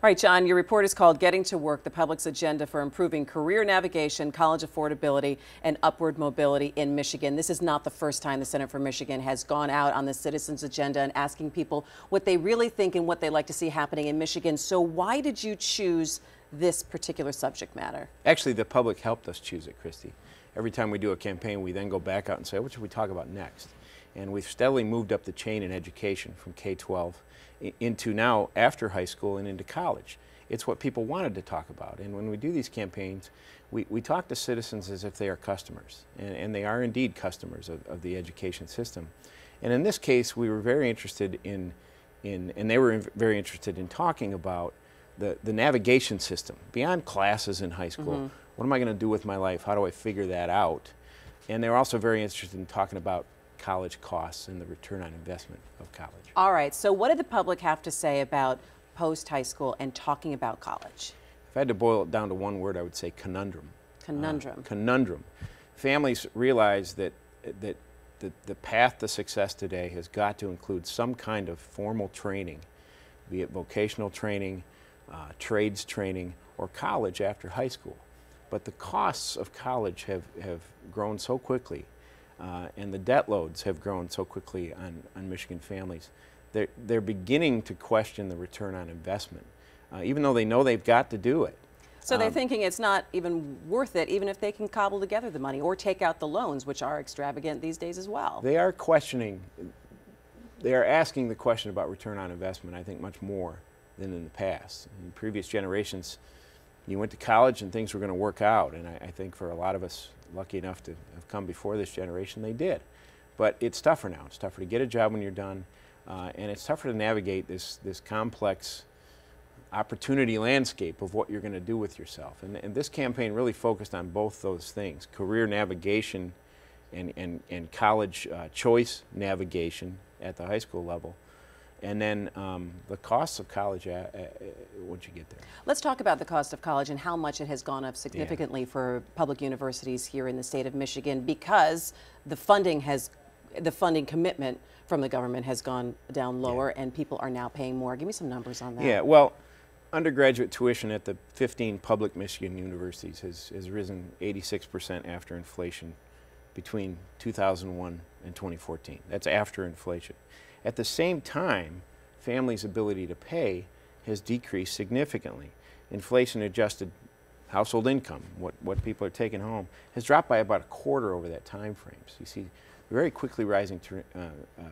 right, John, your report is called Getting to Work, the Public's Agenda for Improving Career Navigation, College Affordability, and Upward Mobility in Michigan. This is not the first time the Center for Michigan has gone out on the citizens' agenda and asking people what they really think and what they like to see happening in Michigan. So why did you choose this particular subject matter? Actually, the public helped us choose it, Christy. Every time we do a campaign, we then go back out and say, what should we talk about next? And we've steadily moved up the chain in education from K-12 into now after high school and into college. It's what people wanted to talk about. And when we do these campaigns, we talk to citizens as if they are customers. And they are indeed customers of the education system. And in this case, we were very interested and they were very interested in talking about the navigation system. Beyond classes in high school, what am I going to do with my life? How do I figure that out? And they were also very interested in talking about college costs and the return on investment of college. All right, so what did the public have to say about post-high school and talking about college? If I had to boil it down to one word, I would say conundrum. Conundrum. Conundrum. Families realize that the path to success today has got to include some kind of formal training, be it vocational training, trades training, or college after high school. But the costs of college have grown so quickly, and the debt loads have grown so quickly on Michigan families. They're beginning to question the return on investment, even though they know they've got to do it. So they're thinking it's not even worth it, even if they can cobble together the money or take out the loans, which are extravagant these days as well. They are questioning, they are asking the question about return on investment, I think, much more than in the past. In previous generations, you went to college and things were going to work out, and I think for a lot of us lucky enough to have come before this generation, they did. But it's tougher now. It's tougher to get a job when you're done, and it's tougher to navigate this complex opportunity landscape of what you're going to do with yourself. And this campaign really focused on both those things, career navigation and college choice navigation at the high school level. And then the costs of college once you get there. Let's talk about the cost of college and how much it has gone up significantly for public universities here in the state of Michigan, because the funding commitment from the government has gone down lower and people are now paying more. Give me some numbers on that. Yeah, well, undergraduate tuition at the 15 public Michigan universities has risen 86% after inflation between 2001 and 2014. That's after inflation. At the same time, families' ability to pay has decreased significantly. Inflation-adjusted household income, what people are taking home, has dropped by about a quarter over that time frame. So you see very quickly rising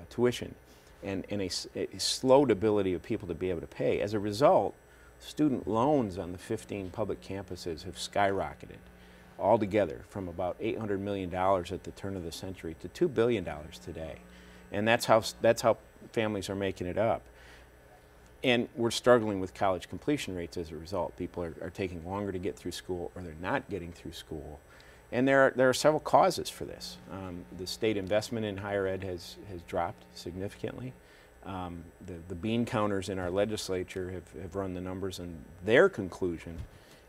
tuition and a slowed ability of people to be able to pay. As a result, student loans on the 15 public campuses have skyrocketed altogether from about $800 million at the turn of the century to $2 billion today. And that's how families are making it up. And we're struggling with college completion rates as a result. People are taking longer to get through school, or they're not getting through school. And there are several causes for this. The state investment in higher ed has dropped significantly. The bean counters in our legislature have run the numbers, and their conclusion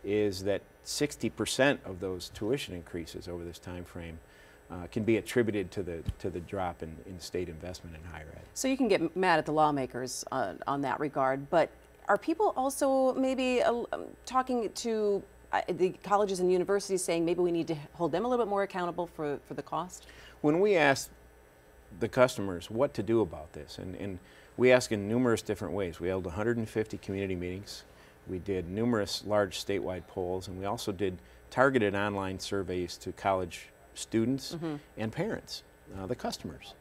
is that 60% of those tuition increases over this time frame can be attributed to the drop in state investment in higher ed. So you can get mad at the lawmakers on that regard, but are people also maybe talking to the colleges and universities saying maybe we need to hold them a little bit more accountable for the cost? When we ask the customers what to do about this, and we ask in numerous different ways. We held 150 community meetings. We did numerous large statewide polls, and we also did targeted online surveys to college students and parents, the customers.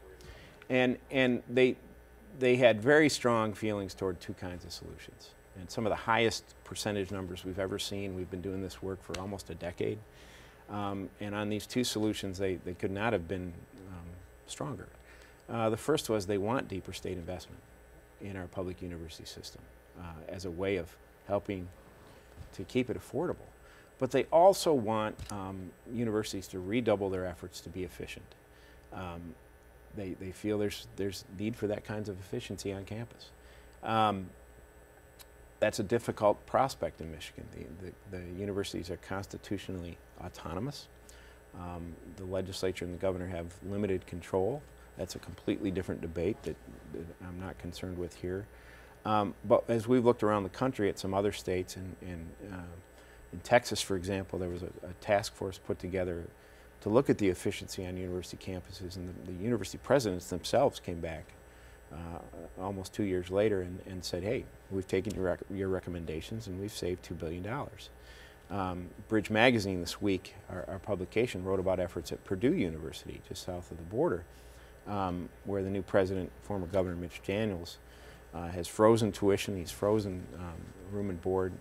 And they had very strong feelings toward two kinds of solutions. And some of the highest percentage numbers we've ever seen. We've been doing this work for almost a decade. And on these two solutions, they could not have been stronger. The first was they want deeper state investment in our public university system as a way of helping to keep it affordable. But they also want universities to redouble their efforts to be efficient. They feel there's need for that kinds of efficiency on campus. That's a difficult prospect in Michigan. The universities are constitutionally autonomous. The legislature and the governor have limited control. That's a completely different debate that I'm not concerned with here. But as we've looked around the country at some other states, in Texas, for example, there was a task force put together to look at the efficiency on university campuses, and the university presidents themselves came back almost 2 years later and said, hey, we've taken your recommendations and we've saved $2 billion. Bridge Magazine this week, our publication, wrote about efforts at Purdue University, just south of the border, where the new president, former Governor Mitch Daniels, has frozen tuition. He's frozen room and board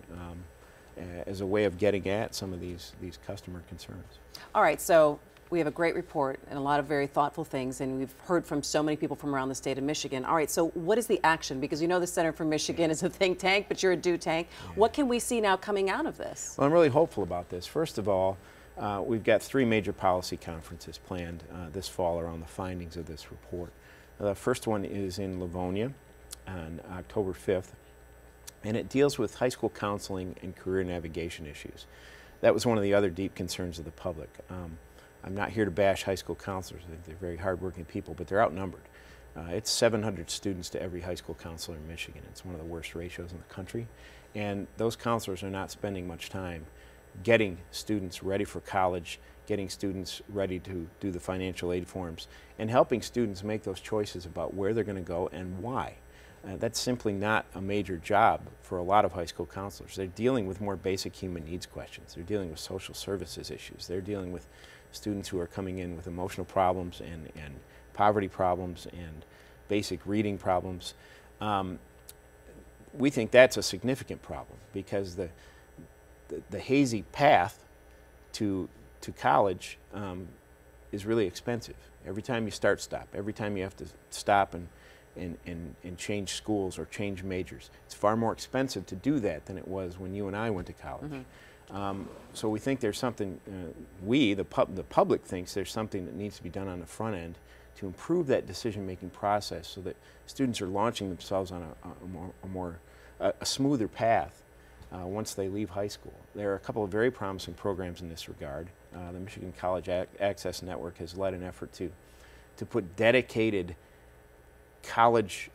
as a way of getting at some of these customer concerns. All right, so we have a great report and a lot of very thoughtful things, and we've heard from so many people from around the state of Michigan. All right, so what is the action? Because you know the Center for Michigan is a think tank, but you're a do tank. Yeah. What can we see now coming out of this? Well, I'm really hopeful about this. First of all, we've got 3 major policy conferences planned this fall around the findings of this report. The first one is in Livonia on October 5th, and it deals with high school counseling and career navigation issues. That was one of the other deep concerns of the public. I'm not here to bash high school counselors. I think they're very hardworking people, but they're outnumbered. It's 700 students to every high school counselor in Michigan. It's one of the worst ratios in the country. And those counselors are not spending much time getting students ready for college, getting students ready to do the financial aid forms, and helping students make those choices about where they're going to go and why. That's simply not a major job for a lot of high school counselors. They're dealing with more basic human needs questions. They're dealing with social services issues. They're dealing with students who are coming in with emotional problems and poverty problems and basic reading problems. We think that's a significant problem because the hazy path to college is really expensive. Every time you stop, every time you have to stop and change schools or change majors. It's far more expensive to do that than it was when you and I went to college. Mm-hmm. So we think there's something, the public thinks there's something that needs to be done on the front end to improve that decision-making process so that students are launching themselves on a smoother path once they leave high school. There are a couple of very promising programs in this regard. The Michigan College Access Network has led an effort to put dedicated college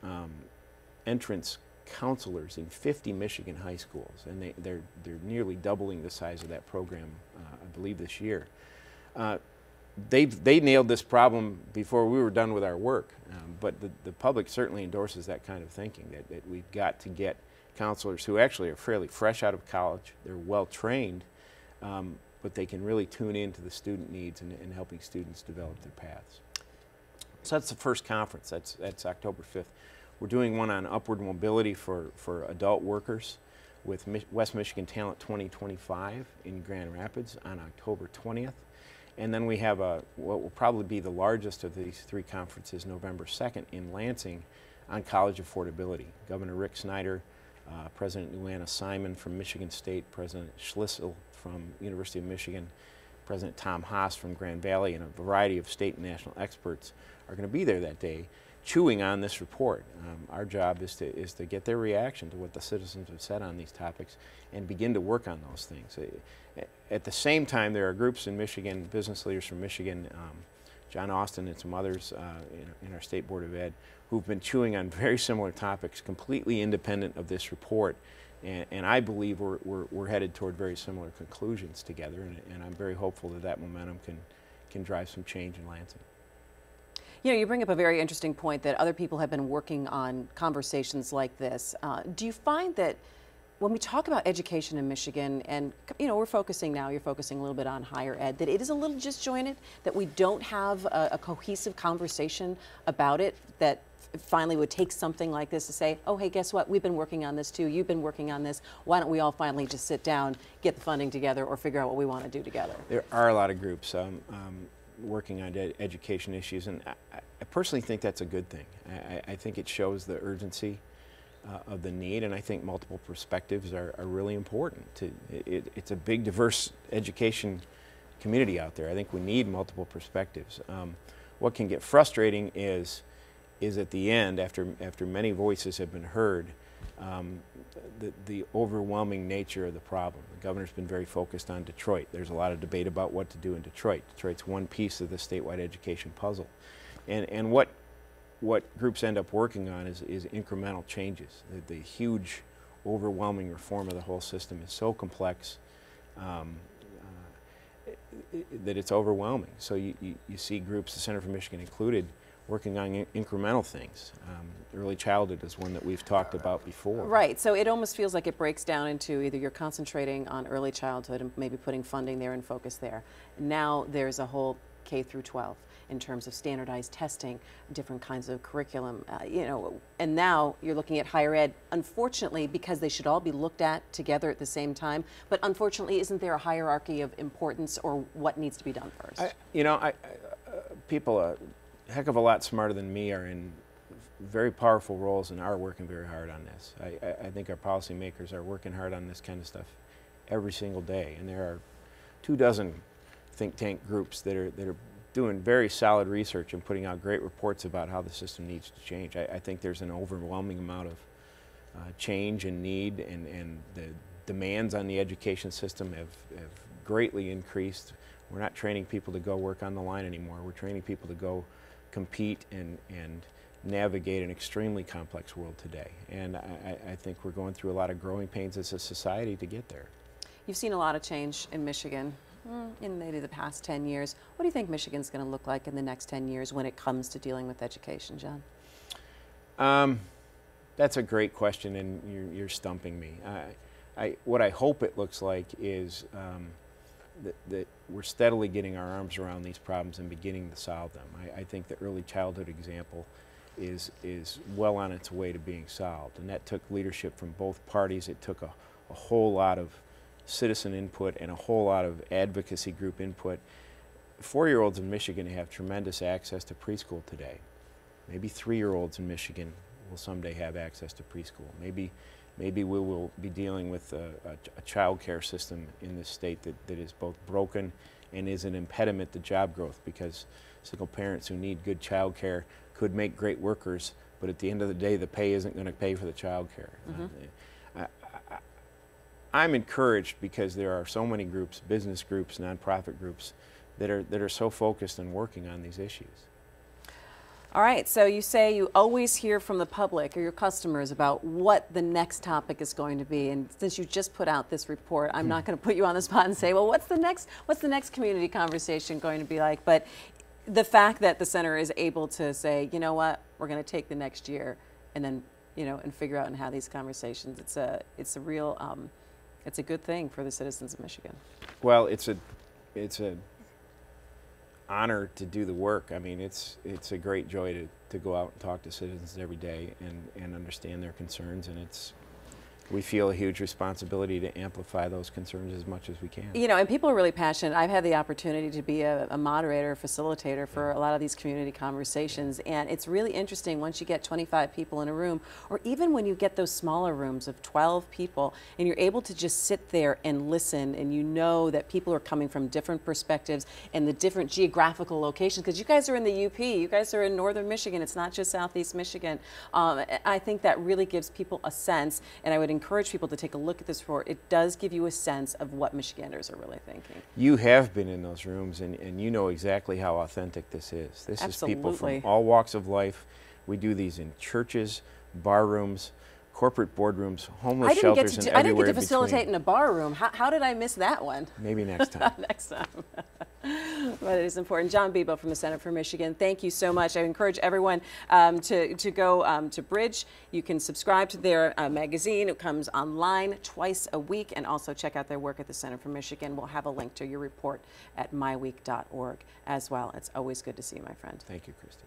entrance counselors in 50 Michigan high schools, and they're nearly doubling the size of that program, I believe, this year. They nailed this problem before we were done with our work, but the public certainly endorses that kind of thinking, that we've got to get counselors who actually are fairly fresh out of college, they're well trained, but they can really tune into the student needs and helping students develop their paths. So that's the first conference. That's October 5th. We're doing one on upward mobility for adult workers with West Michigan Talent 2025 in Grand Rapids on October 20th. And then we have what will probably be the largest of these 3 conferences, November 2nd in Lansing, on college affordability. Governor Rick Snyder, President Luana Simon from Michigan State, President Schlissel from University of Michigan, President Tom Haas from Grand Valley, and a variety of state and national experts are going to be there that day chewing on this report. Our job is to get their reaction to what the citizens have said on these topics and begin to work on those things. At the same time, there are groups in Michigan, business leaders from Michigan, John Austin and some others in our State Board of Ed, who've been chewing on very similar topics, completely independent of this report. And I believe we're headed toward very similar conclusions together, and I'm very hopeful that momentum can drive some change in Lansing. You know, you bring up a very interesting point that other people have been working on conversations like this. Do you find that when we talk about education in Michigan, and you know, you're focusing a little bit on higher ed, that it is a little disjointed, that we don't have a cohesive conversation about it, that finally would take something like this to say, oh, hey, guess what? We've been working on this too. You've been working on this. Why don't we all finally just sit down, get the funding together, or figure out what we want to do together? There are a lot of groups working on education issues, and I personally think that's a good thing. I think it shows the urgency of the need, and I think multiple perspectives are really important. It's a big, diverse education community out there. I think we need multiple perspectives. What can get frustrating is at the end, after many voices have been heard, the overwhelming nature of the problem. The governor's been very focused on Detroit. There's a lot of debate about what to do in Detroit. Detroit's one piece of the statewide education puzzle. And what what groups end up working on is incremental changes. The huge, overwhelming reform of the whole system is so complex that it's overwhelming. So you see groups, the Center for Michigan included, working on incremental things. Early childhood is one that we've talked about before. Right, so it almost feels like it breaks down into either you're concentrating on early childhood and maybe putting funding there and focus there. Now there's a whole K through 12 in terms of standardized testing, different kinds of curriculum, you know, and now you're looking at higher ed, unfortunately, because they should all be looked at together at the same time, but unfortunately, isn't there a hierarchy of importance or what needs to be done first? People a heck of a lot smarter than me are in very powerful roles and are working very hard on this. I think our policymakers are working hard on this kind of stuff every single day, and there are 24 think tank groups that are doing very solid research and putting out great reports about how the system needs to change. I think there's an overwhelming amount of change and need, and the demands on the education system have greatly increased. We're not training people to go work on the line anymore. We're training people to go compete and navigate an extremely complex world today. And I think we're going through a lot of growing pains as a society to get there. You've seen a lot of change in Michigan in maybe the past 10 years. What do you think Michigan's going to look like in the next 10 years when it comes to dealing with education, John? That's a great question, and you're stumping me. What I hope it looks like is that we're steadily getting our arms around these problems and beginning to solve them. I think the early childhood example is well on its way to being solved, and that took leadership from both parties. It took a whole lot of citizen input and a whole lot of advocacy group input. 4-year-olds in Michigan have tremendous access to preschool today. Maybe 3-year-olds in Michigan will someday have access to preschool. Maybe we will be dealing with a child care system in this state that is both broken and is an impediment to job growth, because single parents who need good child care could make great workers, but at the end of the day, the pay isn't going to pay for the child care. I'm encouraged because there are so many groups, business groups, nonprofit groups, that are so focused on working on these issues. All right, so you say you always hear from the public or your customers about what the next topic is going to be, and since you just put out this report, I'm not going to put you on the spot and say, well, what's the next community conversation going to be like? But the fact that the center is able to say, you know what, we're going to take the next year and then, you know, and figure out and have these conversations, it's a real it's a good thing for the citizens of Michigan. Well, it's a honor to do the work. I mean, it's a great joy to go out and talk to citizens every day and understand their concerns, and we feel a huge responsibility to amplify those concerns as much as we can. You know, and people are really passionate. I've had the opportunity to be a moderator, facilitator for a lot of these community conversations, and it's really interesting once you get 25 people in a room, or even when you get those smaller rooms of 12 people, and you're able to just sit there and listen, and you know that people are coming from different perspectives and the different geographical locations, because you guys are in the UP, you guys are in northern Michigan, it's not just southeast Michigan. I think that really gives people a sense, and I would encourage people to take a look at this report. It does give you a sense of what Michiganders are really thinking. You have been in those rooms, and you know exactly how authentic this is. This Absolutely. is people from all walks of life. We do these in churches, bar rooms, corporate boardrooms, homeless shelters, and everywhere in between. I didn't get to facilitate in a bar room. How did I miss that one? Maybe next time. Next time. But it is important. John Bebow from the Center for Michigan, thank you so much. I encourage everyone to go to Bridge. You can subscribe to their magazine. It comes online twice a week, and also check out their work at the Center for Michigan. We'll have a link to your report at MiWeek.org as well. It's always good to see you, my friend. Thank you, Christy.